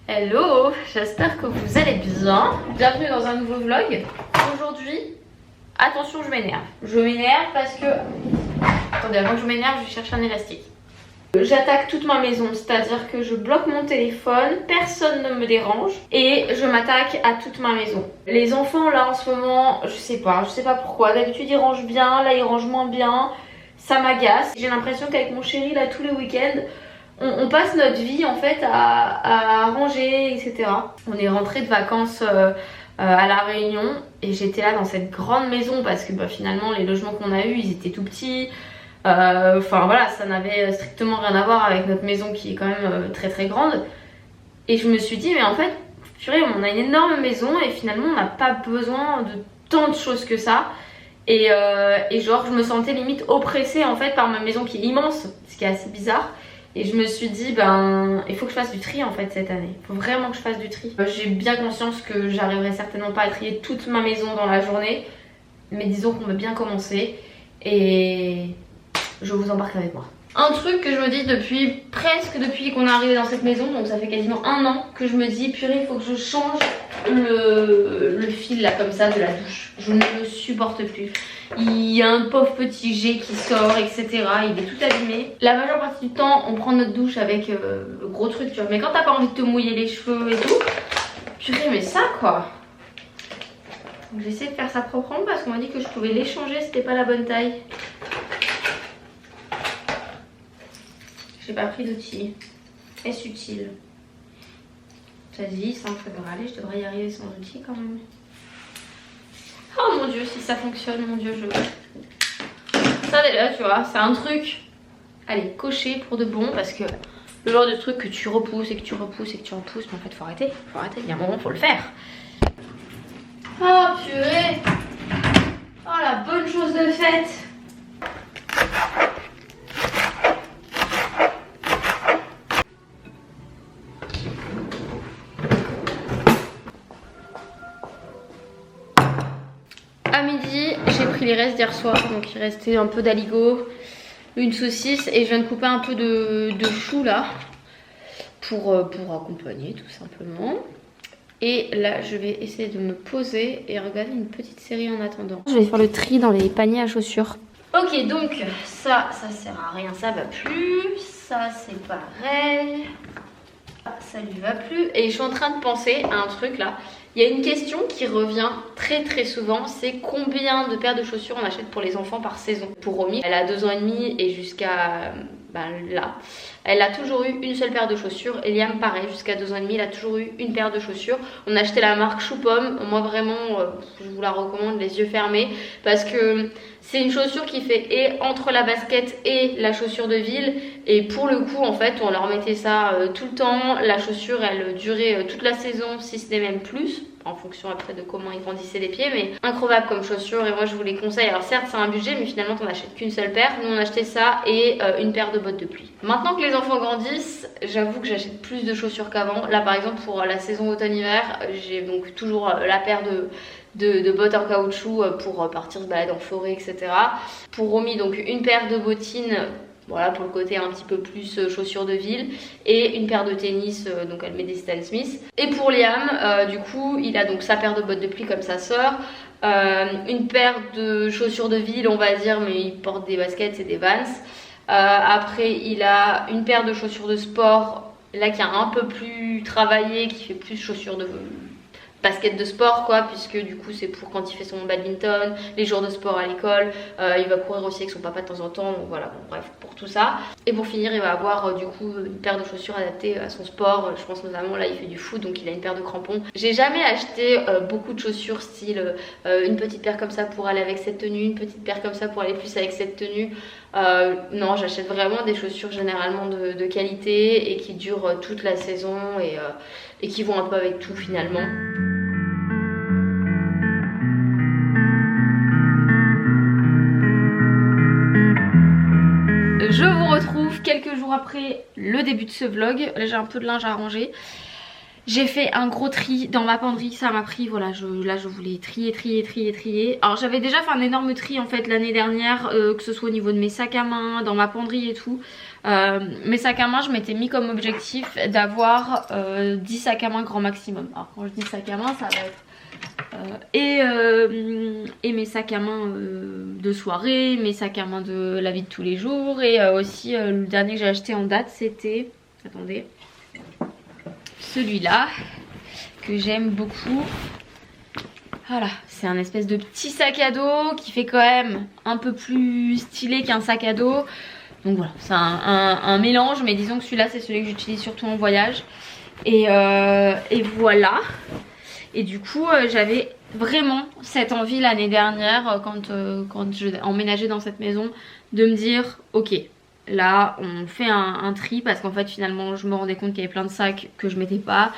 Hello, j'espère que vous allez bien. Bienvenue dans un nouveau vlog. Aujourd'hui, attention, je m'énerve. Je m'énerve parce que... Attendez, avant que je m'énerve, je cherche un élastique. J'attaque toute ma maison, c'est-à-dire que je bloque mon téléphone, personne ne me dérange et je m'attaque à toute ma maison. Les enfants là en ce moment, je sais pas pourquoi. D'habitude ils rangent bien, là ils rangent moins bien. Ça m'agace. J'ai l'impression qu'avec mon chéri là tous les week-ends, on passe notre vie en fait à ranger, etc. On est rentré de vacances à La Réunion et j'étais là dans cette grande maison parce que finalement les logements qu'on a eu ils étaient tout petits. Enfin voilà, ça n'avait strictement rien à voir avec notre maison qui est quand même très très grande. Et je me suis dit mais en fait, purée, on a une énorme maison et finalement on n'a pas besoin de tant de choses que ça. Et genre je me sentais limite oppressée en fait par ma maison qui est immense, ce qui est assez bizarre. Et je me suis dit il faut que je fasse du tri en fait cette année. Il faut vraiment que je fasse du tri. J'ai bien conscience que j'arriverai certainement pas à trier toute ma maison dans la journée. Mais disons qu'on veut bien commencer. Et je vous embarque avec moi. Un truc que je me dis depuis qu'on est arrivé dans cette maison, donc ça fait quasiment un an que je me dis purée, il faut que je change le fil là comme ça de la douche. Je ne le supporte plus. Il y a un pauvre petit jet qui sort, etc. Il est tout abîmé. La majeure partie du temps, on prend notre douche avec le gros truc, tu vois. Mais quand t'as pas envie de te mouiller les cheveux et tout, purée, mais ça quoi. Donc j'essaie de faire ça proprement parce qu'on m'a dit que je pouvais l'échanger, c'était pas la bonne taille. J'ai pas pris d'outils. Est-ce utile? Vas-y, ça devrait aller, je devrais y arriver sans outils quand même. Oh mon dieu, si ça fonctionne, mon dieu, ça déjà, tu vois, c'est un truc. Allez, cocher pour de bon parce que le genre de truc que tu repousses et que tu repousses et que tu repousses, mais en fait, faut arrêter. Il y a un moment, faut le faire. Oh purée. Oh la bonne chose de faite. À midi, j'ai pris les restes d'hier soir, donc il restait un peu d'aligot, une saucisse et je viens de couper un peu de chou là pour accompagner tout simplement. Et là, je vais essayer de me poser et regarder une petite série en attendant. Je vais faire le tri dans les paniers à chaussures. Ok, donc ça sert à rien, ça va plus. Ça c'est pareil. Ça lui va plus. Et je suis en train de penser à un truc là. Il y a une question qui revient très très souvent, c'est combien de paires de chaussures on achète pour les enfants par saison. Pour Romy, elle a 2 ans et demi et jusqu'à là, elle a toujours eu une seule paire de chaussures. Et Liam pareil, jusqu'à 2 ans et demi, il a toujours eu une paire de chaussures. On a acheté la marque Chou-Pomme. Moi vraiment, je vous la recommande les yeux fermés parce que c'est une chaussure qui fait et entre la basket et la chaussure de ville. Et pour le coup, en fait, on leur mettait ça tout le temps. La chaussure, elle durait toute la saison, si ce n'est même plus. En fonction après de comment ils grandissaient les pieds, mais incroyable comme chaussure et moi je vous les conseille. Alors certes c'est un budget mais finalement t'en achètes qu'une seule paire. Nous on a acheté ça et une paire de bottes de pluie. Maintenant que les enfants grandissent, j'avoue que j'achète plus de chaussures qu'avant. Là par exemple pour la saison automne-hiver, j'ai donc toujours la paire de bottes en caoutchouc pour partir se balader en forêt, etc. Pour Romy donc une paire de bottines. Voilà pour le côté un petit peu plus chaussures de ville et une paire de tennis, donc elle met des Stan Smith. Et pour Liam, du coup il a donc sa paire de bottes de pluie comme sa sœur, une paire de chaussures de ville on va dire mais il porte des baskets et des Vans. Après il a une paire de chaussures de sport là qui est un peu plus travaillée, qui fait plus chaussures de basket de sport quoi, puisque du coup c'est pour quand il fait son badminton, les jours de sport à l'école, il va courir aussi avec son papa de temps en temps, donc voilà, bon, bref, pour tout ça. Et pour finir il va avoir du coup une paire de chaussures adaptées à son sport, je pense notamment là il fait du foot donc il a une paire de crampons. J'ai jamais acheté beaucoup de chaussures style une petite paire comme ça pour aller avec cette tenue, une petite paire comme ça pour aller plus avec cette tenue. Non, j'achète vraiment des chaussures généralement de qualité et qui durent toute la saison et qui vont un peu avec tout finalement. Je vous retrouve quelques jours après le début de ce vlog. Là j'ai un peu de linge à ranger. J'ai fait un gros tri dans ma penderie, ça m'a pris, voilà, là je voulais trier. Alors j'avais déjà fait un énorme tri en fait l'année dernière, que ce soit au niveau de mes sacs à main, dans ma penderie et tout. Mes sacs à main, je m'étais mis comme objectif d'avoir 10 sacs à main grand maximum. Alors quand je dis sacs à main, ça va être et mes sacs à main de soirée, mes sacs à main de la vie de tous les jours. Et aussi le dernier que j'ai acheté en date, c'était, attendez, celui-là que j'aime beaucoup. Voilà, c'est un espèce de petit sac à dos qui fait quand même un peu plus stylé qu'un sac à dos. Donc voilà, c'est un mélange, mais disons que celui-là c'est celui que j'utilise surtout en voyage. Et voilà. Et du coup j'avais vraiment cette envie l'année dernière quand je emménageais dans cette maison de me dire ok, là on fait un tri, parce qu'en fait finalement je me rendais compte qu'il y avait plein de sacs que je mettais pas.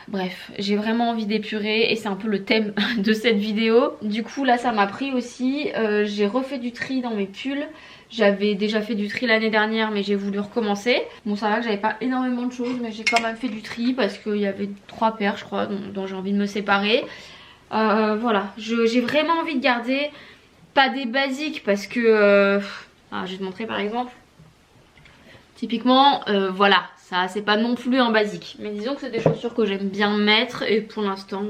Bref, j'ai vraiment envie d'épurer et c'est un peu le thème de cette vidéo. Du coup là ça m'a pris aussi, j'ai refait du tri dans mes pulls. J'avais déjà fait du tri l'année dernière mais j'ai voulu recommencer. Bon ça va que j'avais pas énormément de choses, mais j'ai quand même fait du tri parce qu'il y avait 3 paires je crois dont j'ai envie de me séparer. Voilà, j'ai vraiment envie de garder pas des basiques parce que... je vais te montrer par exemple. Typiquement, voilà, ça c'est pas non plus un basique. Mais disons que c'est des chaussures que j'aime bien mettre et pour l'instant,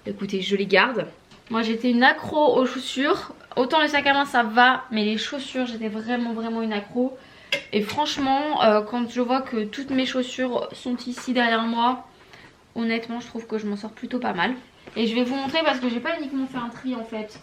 écoutez, je les garde. Moi j'étais une accro aux chaussures. Autant le sac à main ça va, mais les chaussures j'étais vraiment une accro. Et franchement, quand je vois que toutes mes chaussures sont ici derrière moi, honnêtement je trouve que je m'en sors plutôt pas mal. Et je vais vous montrer parce que j'ai pas uniquement fait un tri en fait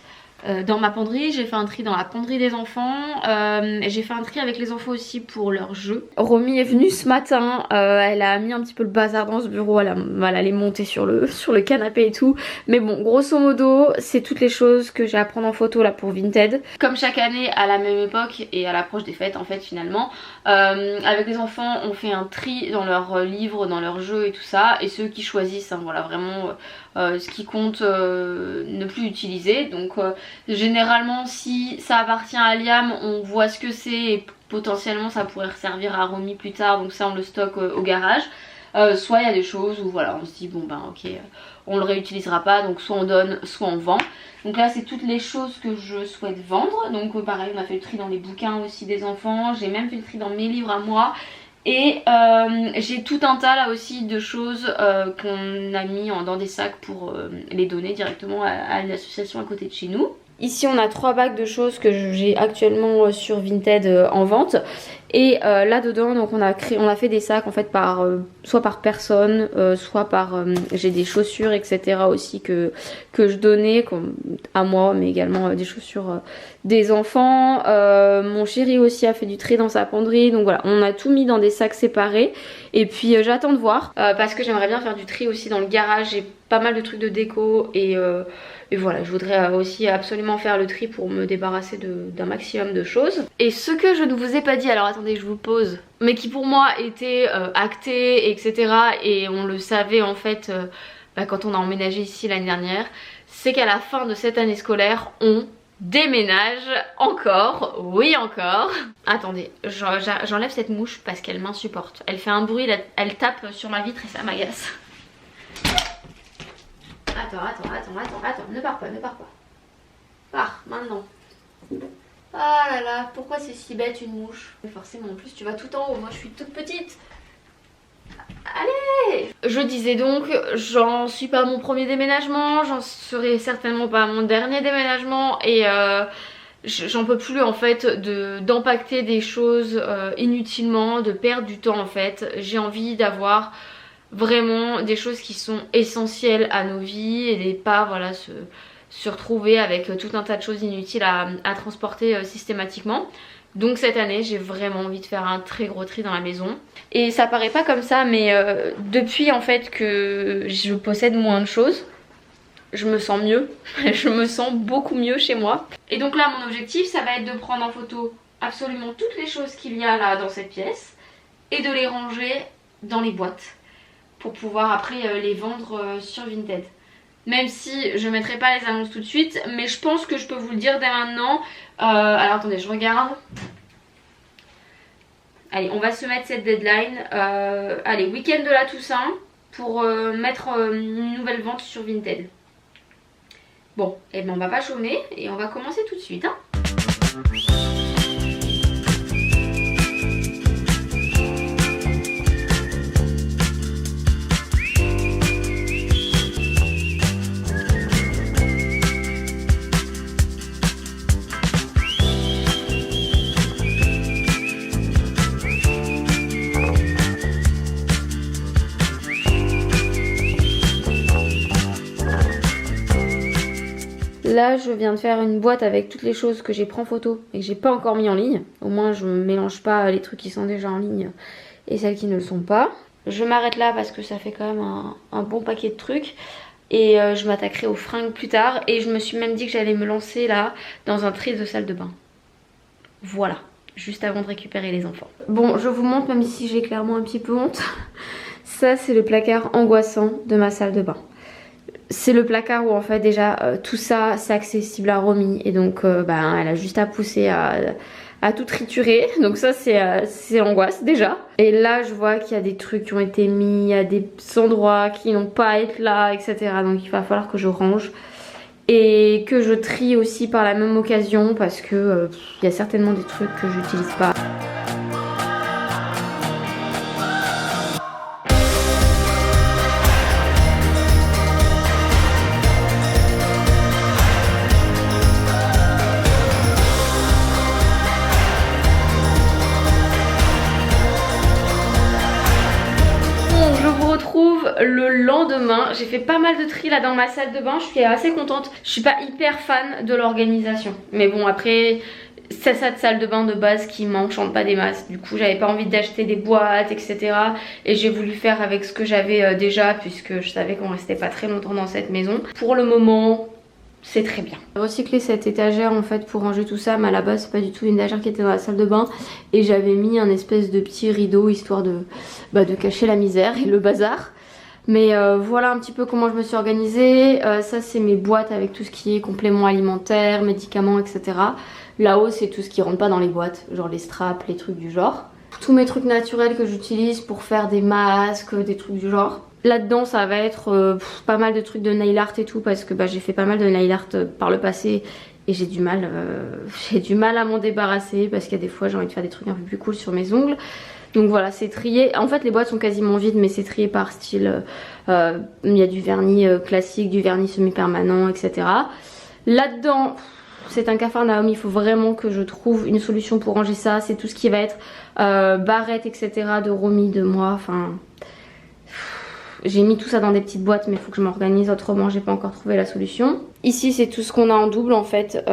dans ma penderie, j'ai fait un tri dans la penderie des enfants, j'ai fait un tri avec les enfants aussi pour leurs jeux. Romy est venue ce matin, elle a mis un petit peu le bazar dans ce bureau, elle est montée sur le canapé et tout. Mais bon, grosso modo, c'est toutes les choses que j'ai à prendre en photo là pour Vinted. Comme chaque année à la même époque et à l'approche des fêtes en fait finalement, avec les enfants on fait un tri dans leurs livres, dans leurs jeux et tout ça. Et ceux qui choisissent, hein, voilà vraiment ce qui compte ne plus utiliser. Donc généralement si ça appartient à Liam on voit ce que c'est et potentiellement ça pourrait servir à Romy plus tard, donc ça on le stocke au garage. Soit il y a des choses où voilà on se dit bon ben ok on le réutilisera pas, donc soit on donne soit on vend. Donc là c'est toutes les choses que je souhaite vendre. Donc pareil on a fait le tri dans les bouquins aussi des enfants, j'ai même fait le tri dans mes livres à moi. Et j'ai tout un tas là aussi de choses qu'on a mis dans des sacs pour les donner directement à l'association à côté de chez nous. Ici on a 3 bacs de choses que j'ai actuellement sur Vinted en vente. Et là dedans donc on a fait des sacs en fait par soit par personne, soit par j'ai des chaussures etc aussi que je donnais à moi, mais également des chaussures des enfants. Mon chéri aussi a fait du tri dans sa penderie, donc voilà on a tout mis dans des sacs séparés. Et puis j'attends de voir parce que j'aimerais bien faire du tri aussi dans le garage. J'ai pas mal de trucs de déco et voilà, je voudrais aussi absolument faire le tri pour me débarrasser d'un maximum de choses. Et ce que je ne vous ai pas dit, alors attendez je vous pose, mais qui pour moi était acté etc, et on le savait en fait quand on a emménagé ici l'année dernière, c'est qu'à la fin de cette année scolaire on déménage encore, oui encore. Attendez, j'enlève cette mouche parce qu'elle m'insupporte. Elle fait un bruit, elle tape sur ma vitre et ça m'agace. Attends, ne pars pas. Pars, maintenant. Ah là là, pourquoi c'est si bête une mouche? Mais forcément, en plus tu vas tout en haut, moi je suis toute petite. Allez! Je disais donc, j'en suis pas à mon premier déménagement, j'en serai certainement pas à mon dernier déménagement. Et j'en peux plus en fait d'empacter des choses inutilement, de perdre du temps en fait. J'ai envie d'avoir vraiment des choses qui sont essentielles à nos vies et pas voilà se retrouver avec tout un tas de choses inutiles à transporter systématiquement. Donc cette année j'ai vraiment envie de faire un très gros tri dans la maison. Et ça paraît pas comme ça, mais depuis en fait que je possède moins de choses, je me sens mieux. Je me sens beaucoup mieux chez moi. Et donc là mon objectif ça va être de prendre en photo absolument toutes les choses qu'il y a là dans cette pièce et de les ranger dans les boîtes pour pouvoir après les vendre sur Vinted. Même si je ne mettrai pas les annonces tout de suite, mais je pense que je peux vous le dire dès maintenant. Alors attendez, je regarde. Allez, on va se mettre cette deadline. Allez, week-end de la Toussaint pour mettre une nouvelle vente sur Vinted. Bon, et ben on va pas chômer et on va commencer tout de suite. Hein. Là, je viens de faire une boîte avec toutes les choses que j'ai pris en photo et que j'ai pas encore mis en ligne. Au moins, je ne mélange pas les trucs qui sont déjà en ligne et celles qui ne le sont pas. Je m'arrête là parce que ça fait quand même un bon paquet de trucs. Et je m'attaquerai aux fringues plus tard. Et je me suis même dit que j'allais me lancer là dans un tri de salle de bain. Voilà, juste avant de récupérer les enfants. Bon, je vous montre même si j'ai clairement un petit peu honte. Ça, c'est le placard angoissant de ma salle de bain. C'est le placard où en fait déjà tout ça c'est accessible à Romy et donc elle a juste à pousser à tout triturer, donc ça c'est l'angoisse déjà. Et là je vois qu'il y a des trucs qui ont été mis, il y a des endroits qui n'ont pas à être là, etc. Donc il va falloir que je range et que je trie aussi par la même occasion parce que il y a certainement des trucs que j'utilise pas. Le lendemain, j'ai fait pas mal de tri là dans ma salle de bain, je suis assez contente. Je suis pas hyper fan de l'organisation, mais bon après c'est cette salle de bain de base qui m'enchante pas des masses. Du coup j'avais pas envie d'acheter des boîtes etc. Et j'ai voulu faire avec ce que j'avais déjà puisque je savais qu'on restait pas très longtemps dans cette maison. Pour le moment c'est très bien. J'ai recyclé cette étagère en fait pour ranger tout ça, mais à la base c'est pas du tout une étagère qui était dans la salle de bain. Et j'avais mis un espèce de petit rideau histoire de cacher la misère et le bazar. Mais voilà un petit peu comment je me suis organisée. Ça c'est mes boîtes avec tout ce qui est compléments alimentaires, médicaments etc. Là-haut c'est tout ce qui rentre pas dans les boîtes, genre les straps, les trucs du genre. Tous mes trucs naturels que j'utilise pour faire des masques, des trucs du genre. Là-dedans ça va être pas mal de trucs de nail art et tout parce que j'ai fait pas mal de nail art par le passé. Et j'ai du mal à m'en débarrasser parce qu'il y a des fois j'ai envie de faire des trucs un peu plus cool sur mes ongles. Donc voilà, c'est trié. En fait les boîtes sont quasiment vides mais c'est trié par style. Il y a du vernis classique, du vernis semi-permanent, etc. Là-dedans, c'est un cafarnaum. Il faut vraiment que je trouve une solution pour ranger ça. C'est tout ce qui va être barrettes, etc. de Romy, de moi. Enfin, j'ai mis tout ça dans des petites boîtes mais il faut que je m'organise autrement. J'ai pas encore trouvé la solution. Ici c'est tout ce qu'on a en double en fait.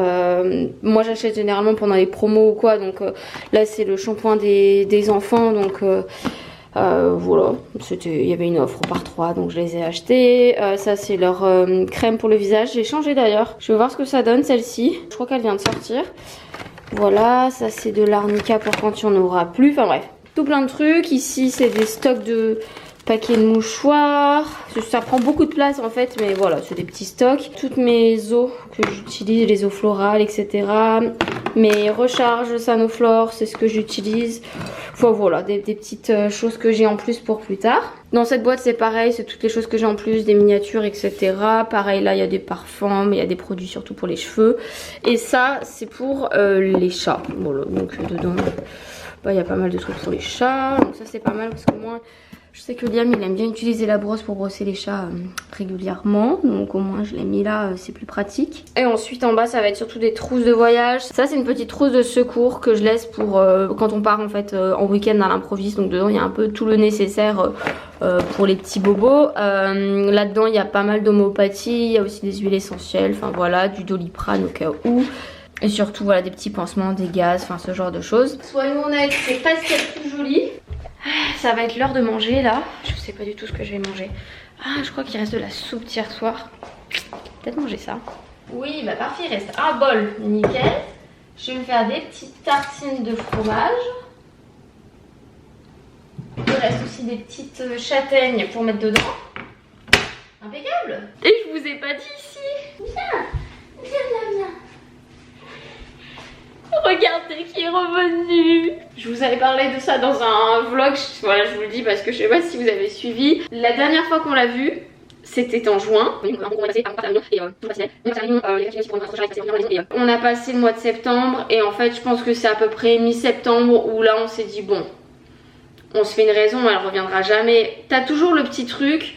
Moi j'achète généralement pendant les promos ou quoi. Donc là c'est le shampoing des enfants. Donc voilà, il y avait une offre par 3 donc je les ai achetés. Ça c'est leur crème pour le visage. J'ai changé d'ailleurs. Je vais voir ce que ça donne celle-ci. Je crois qu'elle vient de sortir. Voilà, ça c'est de l'arnica pour quand il n'y en aura plus. Enfin bref, tout plein de trucs. Ici c'est des stocks de paquet de mouchoirs, ça prend beaucoup de place en fait, mais voilà, c'est des petits stocks. Toutes mes eaux que j'utilise, les eaux florales, etc. Mes recharges Sanoflore, c'est ce que j'utilise. Enfin voilà, des petites choses que j'ai en plus pour plus tard. Dans cette boîte c'est pareil, c'est toutes les choses que j'ai en plus, des miniatures, etc. Pareil là il y a des parfums, mais il y a des produits surtout pour les cheveux. Et ça c'est pour les chats. Voilà, donc dedans il y a pas mal de trucs pour les chats. Donc ça c'est pas mal parce que moi je sais que Liam il aime bien utiliser la brosse pour brosser les chats régulièrement. Donc au moins je l'ai mis là, c'est plus pratique. Et ensuite en bas ça va être surtout des trousses de voyage. Ça c'est une petite trousse de secours que je laisse pour quand on part en fait en week-end à l'improviste. Donc dedans il y a un peu tout le nécessaire pour les petits bobos. Là-dedans il y a pas mal d'homéopathie, il y a aussi des huiles essentielles. Enfin voilà, du Doliprane au cas où. Et surtout voilà des petits pansements, des gaz, enfin ce genre de choses. Soyons honnêtes, c'est pas ce qu'il y a de plus joli. Ça va être l'heure de manger là. Je sais pas du tout ce que je vais manger. Ah je crois qu'il reste de la soupe d'hier soir. Peut-être manger ça. Oui bah parfait, il reste un bol, nickel. Je vais me faire des petites tartines de fromage. Il reste aussi des petites châtaignes pour mettre dedans. Impeccable. Et je vous ai pas dit ici. Viens, viens là, viens. Regardez qui est revenu. Je vous avais parlé de ça dans un vlog, voilà, je vous le dis parce que je sais pas si vous avez suivi. La dernière fois qu'on l'a vu, c'était en juin. On a passé le mois de septembre et en fait je pense que c'est à peu près mi-septembre où là on s'est dit bon, on se fait une raison, elle reviendra jamais. T'as toujours le petit truc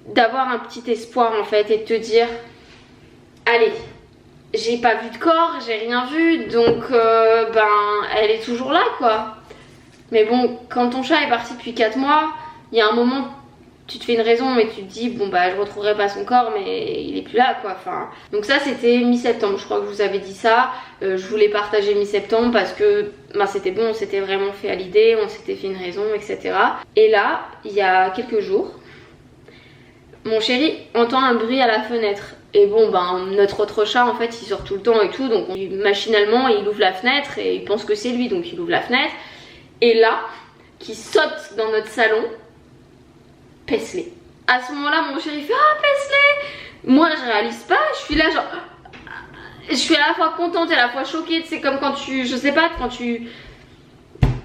d'avoir un petit espoir en fait et de te dire allez, j'ai pas vu de corps, j'ai rien vu, donc elle est toujours là quoi. Mais bon, quand ton chat est parti depuis 4 mois, il y a un moment, tu te fais une raison mais tu te dis bon bah je retrouverai pas son corps mais il est plus là quoi. Enfin, donc ça c'était mi-septembre, je crois que je vous avais dit ça. Je voulais partager mi-septembre parce que c'était bon, on s'était vraiment fait à l'idée, on s'était fait une raison, etc. Et là, il y a quelques jours, mon chéri entend un bruit à la fenêtre. Et bon notre autre chat en fait il sort tout le temps et tout, donc machinalement il ouvre la fenêtre et il pense que c'est lui, donc il ouvre la fenêtre. Et là, qui saute dans notre salon, Paisley. À ce moment là mon chéri fait ah Paisley. Moi je réalise pas, je suis là genre, je suis à la fois contente et à la fois choquée. C'est comme quand tu, je sais pas, quand tu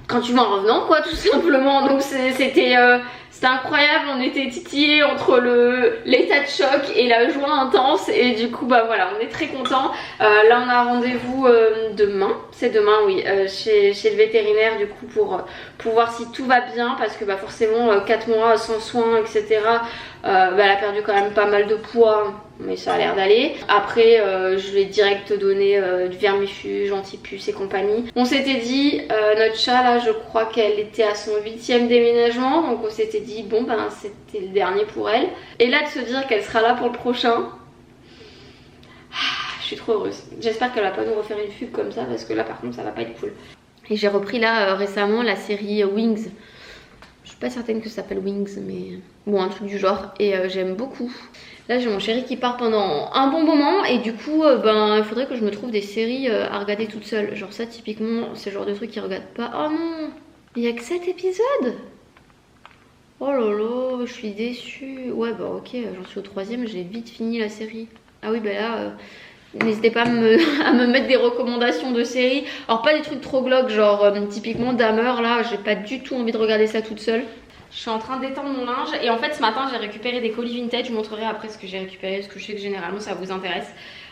vois en revenant quoi, tout simplement. Donc c'était incroyable, on était titillés entre l'état de choc et la joie intense. Et du coup voilà, on est très contents. Là on a rendez-vous demain, c'est demain oui, chez le vétérinaire du coup pour voir si tout va bien. Parce que forcément 4 mois sans soins etc, elle a perdu quand même pas mal de poids, mais ça a l'air d'aller. Après je vais direct donner du vermifuge, antipuce et compagnie. On s'était dit, notre chat là je crois qu'elle était à son 8e déménagement, donc on s'était dit bon c'était le dernier pour elle. Et là de se dire qu'elle sera là pour le prochain, je suis trop heureuse. J'espère qu'elle va pas nous refaire une fugue comme ça parce que là par contre ça va pas être cool. Et j'ai repris là récemment la série Wings. Je suis pas certaine que ça s'appelle Wings mais bon un truc du genre, et j'aime beaucoup. Là j'ai mon chéri qui part pendant un bon moment et du coup il faudrait que je me trouve des séries à regarder toute seule. Genre ça typiquement c'est le genre de truc qu'il regarde pas. Oh non, il y a que 7 épisodes. Oh là là, je suis déçue. Ouais ok, j'en suis au 3e, j'ai vite fini la série. Ah oui là n'hésitez pas à me mettre des recommandations de séries. Alors pas des trucs trop glauques, genre typiquement Dahmer là, j'ai pas du tout envie de regarder ça toute seule. Je suis en train d'étendre mon linge et en fait ce matin j'ai récupéré des colis vintage. Je vous montrerai après ce que j'ai récupéré parce que je sais que généralement ça vous intéresse.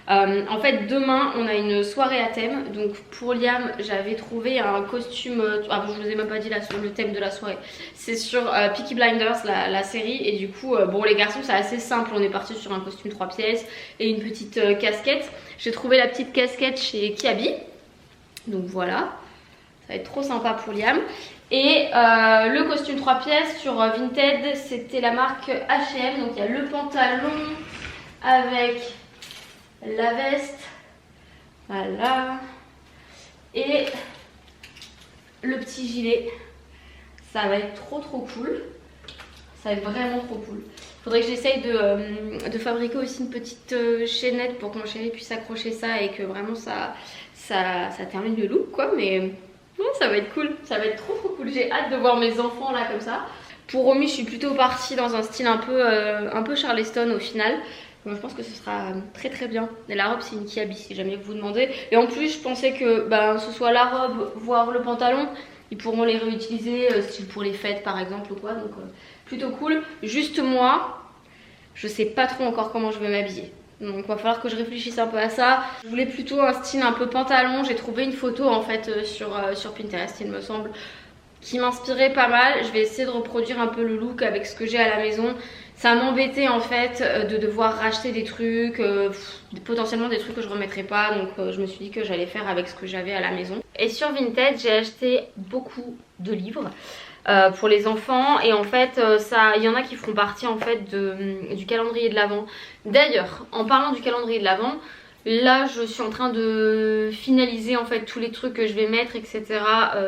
En fait demain on a une soirée à thème. Donc pour Liam j'avais trouvé un costume, je vous ai même pas dit là sur le thème de la soirée. C'est sur Peaky Blinders la série. Et du coup bon les garçons c'est assez simple. On est parti sur un costume 3 pièces et une petite casquette. J'ai trouvé la petite casquette chez Kiabi. Donc voilà, ça va être trop sympa pour Liam. Et le costume 3 pièces sur Vinted, c'était la marque H&M. Donc il y a le pantalon avec la veste, voilà, et le petit gilet. Ça va être trop cool, ça va être vraiment trop cool. Faudrait que j'essaye de fabriquer aussi une petite chaînette pour que mon chéri puisse accrocher ça et que vraiment ça termine le look quoi. Mais ouais, ça va être cool, ça va être trop cool. J'ai hâte de voir mes enfants là comme ça. Pour Romy je suis plutôt partie dans un style un peu Charleston au final. Donc je pense que ce sera très bien. Et la robe c'est une Kiabi si jamais vous vous demandez. Et en plus je pensais que ce soit la robe voire le pantalon, ils pourront les réutiliser style pour les fêtes par exemple ou quoi. Donc plutôt cool. Juste moi je sais pas trop encore comment je vais m'habiller. Donc il va falloir que je réfléchisse un peu à ça. Je voulais plutôt un style un peu pantalon. J'ai trouvé une photo en fait sur Pinterest il me semble, qui m'inspirait pas mal. Je vais essayer de reproduire un peu le look avec ce que j'ai à la maison. Ça m'embêtait en fait de devoir racheter des trucs, potentiellement des trucs que je remettrais pas. Donc je me suis dit que j'allais faire avec ce que j'avais à la maison. Et sur Vinted j'ai acheté beaucoup de livres pour les enfants. Et en fait il y en a qui feront partie en fait du calendrier de l'Avent. D'ailleurs en parlant du calendrier de l'Avent, là je suis en train de finaliser en fait tous les trucs que je vais mettre etc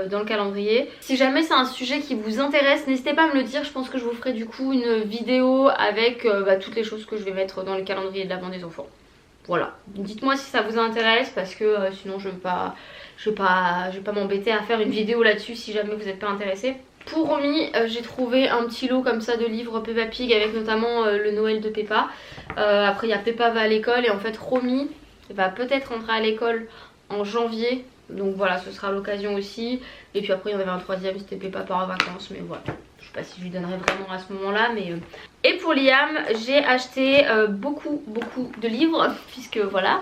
dans le calendrier. Si jamais c'est un sujet qui vous intéresse, n'hésitez pas à me le dire. Je pense que je vous ferai du coup une vidéo avec toutes les choses que je vais mettre dans le calendrier de l'Avent des enfants. Voilà, dites-moi si ça vous intéresse parce que sinon je vais pas m'embêter à faire une vidéo là-dessus si jamais vous n'êtes pas intéressé. Pour Romy, j'ai trouvé un petit lot comme ça de livres Peppa Pig avec notamment le Noël de Peppa. Après il y a Peppa va à l'école et en fait Romy va peut-être rentrer à l'école en janvier Donc voilà, ce sera l'occasion aussi. Et puis après il y en avait un troisième, c'était Peppa part en vacances, mais voilà. Je sais pas si je lui donnerai vraiment à ce moment là, mais... Et pour Liam, j'ai acheté beaucoup de livres, puisque voilà,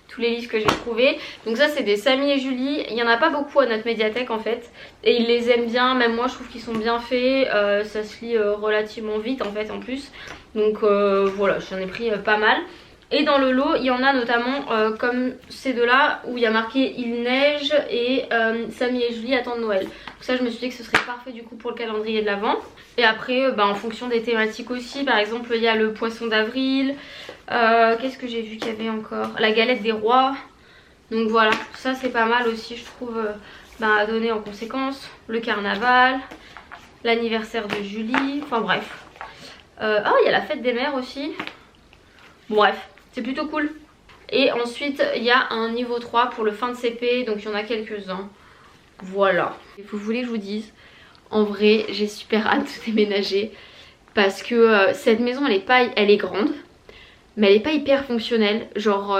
tous les livres que j'ai trouvés. Donc ça c'est des Samy et Julie, il n'y en a pas beaucoup à notre médiathèque en fait. Et ils les aiment bien, même moi je trouve qu'ils sont bien faits, ça se lit relativement vite en fait en plus. Donc voilà, j'en ai pris pas mal. Et dans le lot, il y en a notamment comme ces deux-là où il y a marqué Il neige et Samy et Julie attendent Noël. Donc ça, je me suis dit que ce serait parfait du coup pour le calendrier de l'Avent. Et après, en fonction des thématiques aussi, par exemple, il y a le poisson d'avril. Qu'est-ce que j'ai vu qu'il y avait encore? La galette des rois. Donc voilà, ça c'est pas mal aussi, je trouve, à donner en conséquence. Le carnaval, l'anniversaire de Julie, enfin bref. Ah, il y a la fête des mères aussi. Bref. C'est plutôt cool. Et ensuite il y a un niveau 3 pour le fin de CP. Donc il y en a quelques-uns. Voilà. Vous voulez que je vous dise, en vrai j'ai super hâte de déménager. Parce que cette maison elle est grande, mais elle est pas hyper fonctionnelle. Genre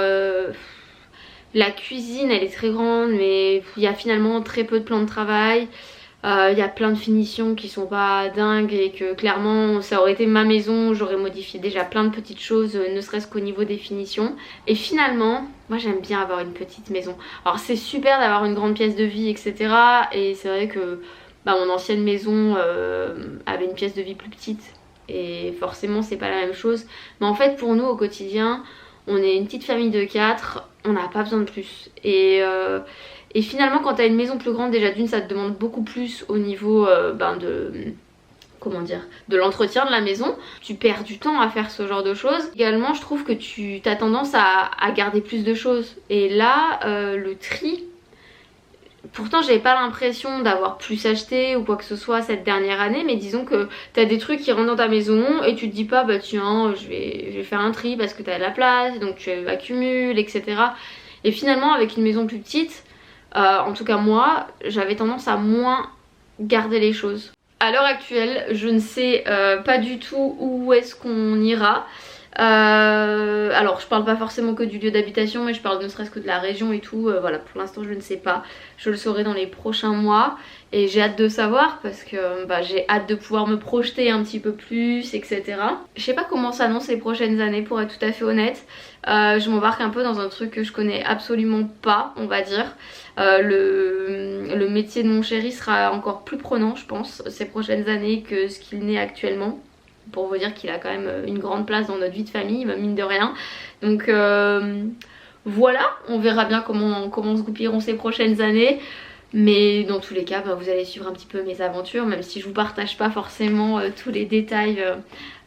la cuisine elle est très grande, mais il y a finalement très peu de plans de travail. Il y a plein de finitions qui sont pas dingues et que clairement ça aurait été ma maison, j'aurais modifié déjà plein de petites choses, ne serait-ce qu'au niveau des finitions. Et finalement, moi j'aime bien avoir une petite maison. Alors c'est super d'avoir une grande pièce de vie, etc. Et c'est vrai que mon ancienne maison avait une pièce de vie plus petite et forcément c'est pas la même chose. Mais en fait pour nous au quotidien, on est une petite famille de 4, on n'a pas besoin de plus. Et finalement quand tu as une maison plus grande, déjà d'une ça te demande beaucoup plus au niveau de l'entretien de la maison. Tu perds du temps à faire ce genre de choses. Également je trouve que tu as tendance à garder plus de choses. Et là le tri, pourtant j'avais pas l'impression d'avoir plus acheté ou quoi que ce soit cette dernière année, mais disons que t'as des trucs qui rentrent dans ta maison et tu te dis pas tiens je vais faire un tri parce que t'as de la place, donc tu accumules, etc. Et finalement avec une maison plus petite, en tout cas moi, j'avais tendance à moins garder les choses. À l'heure actuelle, je ne sais pas du tout où est-ce qu'on ira. Alors je parle pas forcément que du lieu d'habitation, mais je parle ne serait-ce que de la région et tout. Voilà, pour l'instant je ne sais pas. Je le saurai dans les prochains mois et j'ai hâte de savoir parce que j'ai hâte de pouvoir me projeter un petit peu plus, etc. Je sais pas comment s'annoncent les prochaines années pour être tout à fait honnête. Je m'embarque un peu dans un truc que je connais absolument pas, on va dire. Le métier de mon chéri sera encore plus prenant je pense ces prochaines années que ce qu'il n'est actuellement. Pour vous dire qu'il a quand même une grande place dans notre vie de famille, mine de rien. Donc voilà, on verra bien comment se goupilleront ces prochaines années. Mais dans tous les cas, vous allez suivre un petit peu mes aventures, même si je vous partage pas forcément tous les détails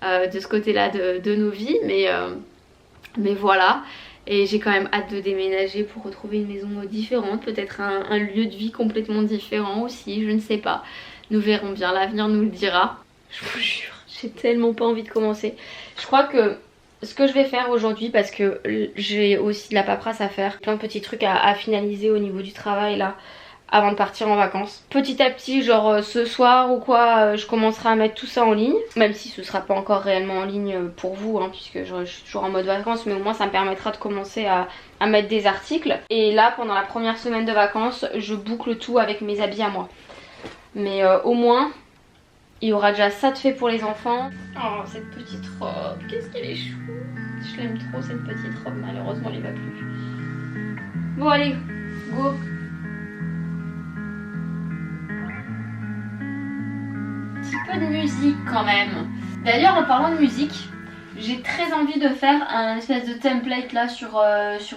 de ce côté-là de nos vies. Mais voilà. Et j'ai quand même hâte de déménager pour retrouver une maison différente, peut-être un lieu de vie complètement différent aussi, je ne sais pas. Nous verrons bien, l'avenir nous le dira. Je vous jure, j'ai tellement pas envie de commencer. Je crois que ce que je vais faire aujourd'hui, parce que j'ai aussi de la paperasse à faire, plein de petits trucs à finaliser au niveau du travail là, avant de partir en vacances. Petit à petit, genre ce soir ou quoi, je commencerai à mettre tout ça en ligne. Même si ce sera pas encore réellement en ligne pour vous, puisque je suis toujours en mode vacances, mais au moins ça me permettra de commencer à mettre des articles. Et là, pendant la première semaine de vacances, je boucle tout avec mes habits à moi. Mais au moins, il y aura déjà ça de fait pour les enfants. Oh, cette petite robe, qu'est-ce qu'elle est chou. Je l'aime trop cette petite robe, malheureusement elle y va plus. Bon allez, go. Peu de musique quand même. D'ailleurs en parlant de musique, j'ai très envie de faire un espèce de template là sur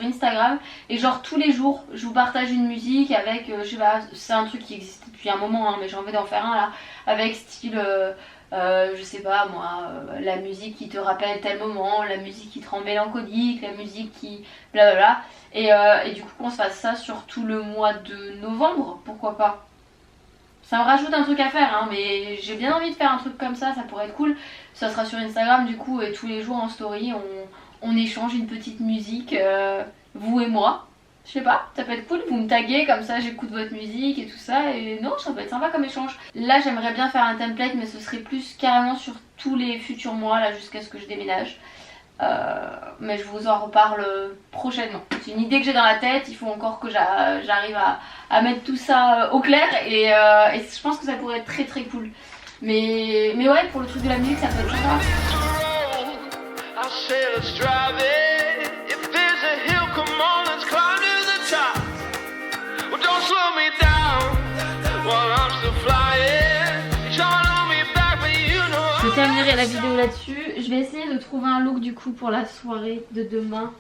Instagram. Et genre tous les jours je vous partage une musique avec, je sais pas, c'est un truc qui existe depuis un moment mais j'ai envie d'en faire un là. Avec style, je sais pas moi, la musique qui te rappelle tel moment, la musique qui te rend mélancolique, la musique qui blablabla. Et du coup qu'on se fasse ça sur tout le mois de novembre, pourquoi pas. Ça me rajoute un truc à faire mais j'ai bien envie de faire un truc comme ça pourrait être cool. Ça sera sur Instagram du coup et tous les jours en story on échange une petite musique, vous et moi. Je sais pas, ça peut être cool, vous me taguez comme ça j'écoute votre musique et tout ça. Et non, ça peut être sympa comme échange. Là j'aimerais bien faire un template mais ce serait plus carrément sur tous les futurs mois là jusqu'à ce que je déménage. Mais je vous en reparle prochainement. C'est une idée que j'ai dans la tête, il faut encore que j'arrive à mettre tout ça au clair et je pense que ça pourrait être très très cool. Mais ouais, pour le truc de la musique, ça peut être sympa. Je terminerai la vidéo là-dessus. Je vais essayer de trouver un look du coup pour la soirée de demain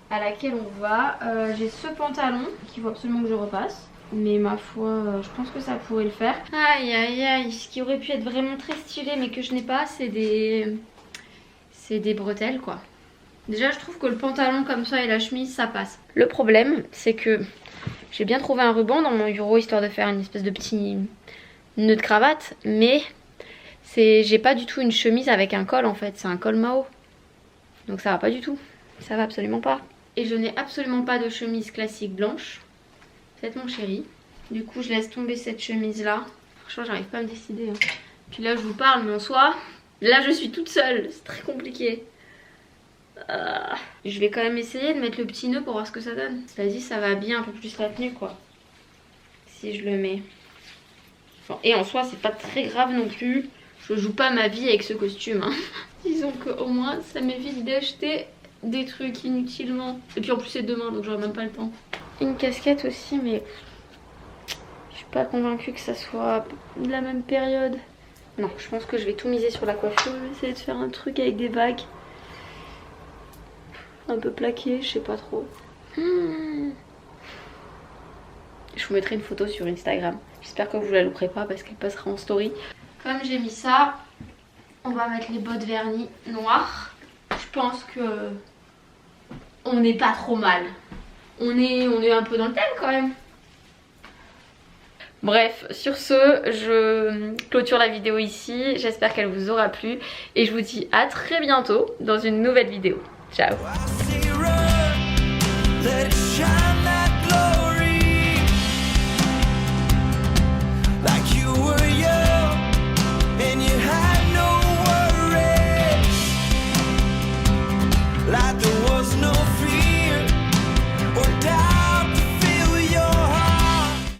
à laquelle on va. J'ai ce pantalon qu'il faut absolument que je repasse. Mais ma foi, je pense que ça pourrait le faire. Aïe aïe aïe, ce qui aurait pu être vraiment très stylé mais que je n'ai pas, c'est des bretelles quoi. Déjà je trouve que le pantalon comme ça et la chemise ça passe. Le problème c'est que j'ai bien trouvé un ruban dans mon bureau histoire de faire une espèce de petit nœud de cravate. Mais j'ai pas du tout une chemise avec un col en fait, c'est un col Mao. Donc ça va pas du tout, ça va absolument pas. Et je n'ai absolument pas de chemise classique blanche. Faites mon chéri. Du coup je laisse tomber cette chemise là. Franchement j'arrive pas à me décider hein. Puis là je vous parle mais en soi, là je suis toute seule, c'est très compliqué. Je vais quand même essayer de mettre le petit nœud pour voir ce que ça donne. Vas-y, ça va bien un peu plus la tenue quoi. Si je le mets. Enfin, et en soi c'est pas très grave non plus. Je joue pas ma vie avec ce costume hein. Disons qu'au moins ça m'évite d'acheter des trucs inutilement. Et puis en plus c'est demain donc j'aurai même pas le temps. Une casquette aussi mais je suis pas convaincue que ça soit de la même période. Non, je pense que je vais tout miser sur la coiffure. Je vais essayer de faire un truc avec des bagues un peu plaquées, je sais pas trop. Je vous mettrai une photo sur Instagram. J'espère que vous la louperez pas parce qu'elle passera en story. Comme j'ai mis ça, on va mettre les bottes vernis noires. Je pense que on n'est pas trop mal. On est un peu dans le thème quand même. Bref, sur ce, je clôture la vidéo ici. J'espère qu'elle vous aura plu. Et je vous dis à très bientôt dans une nouvelle vidéo. Ciao. Like the